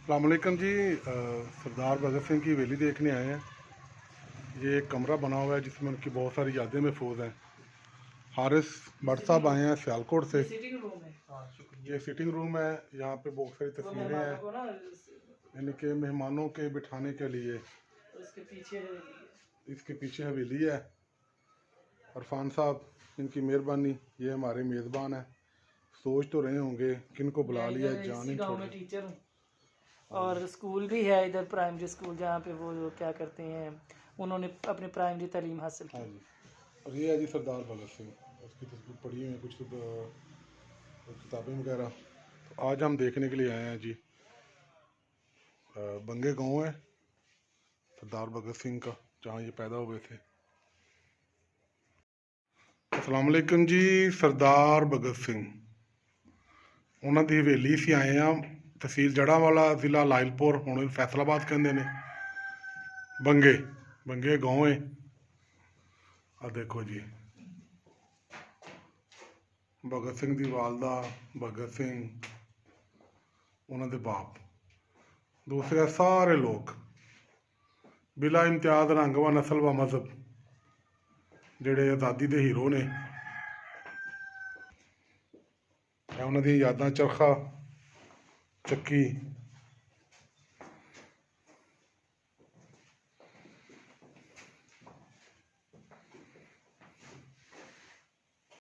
अस्सलाम वालेकुम जी। सरदार भगत सिंह की हवेली देखने आए हैं। ये एक कमरा बना हुआ है जिसमें उनकी बहुत सारी यादें महफूज हैं। हारिस भट्ट साहब आए हैं सियालकोट से। ये सिटिंग रूम है। यहाँ पे बहुत सारी तस्वीरें हैं, यानी कि मेहमानों के बिठाने के लिए। इसके पीछे हवेली है। अरफान साहब, इनकी मेहरबानी, ये हमारे मेज़बान हैं। सोच तो रहे होंगे किनको बुला लिया, जान ही छोड़। टीचर हूँ और स्कूल भी है इधर, प्राइमरी स्कूल, जहाँ पे वो क्या करते हैं, उन्होंने अपनी प्राइमरी तालीम हासिल की। हाँ जी। और ये है जी सरदार भगत सिंह, उसकी तस्वीर पढ़ी हुई है, कुछ किताबें वगैरह। तो आज हम देखने के लिए आए हैं जी। बंगे गांव है सरदार भगत सिंह का, जहाँ ये पैदा हुए थे। अस्सलाम वालेकुम जी। सरदार भगत सिंह उन्होंने की हवेली से आए हैं। तहसील जड़ावाला, जिला लायलपुर, हुण फैसलाबाद कहते हैं। बंगे बंगे गांव है। आ देखो जी, भगत सिंह की वालदा, भगत सिंह, उन्होंने बाप, दूसरे सारे लोग बिला इम्तियाज रंग व नस्ल व मजहब जेडे आज़ादी के हीरो ने। उन्होंने यादां चरखा चक्की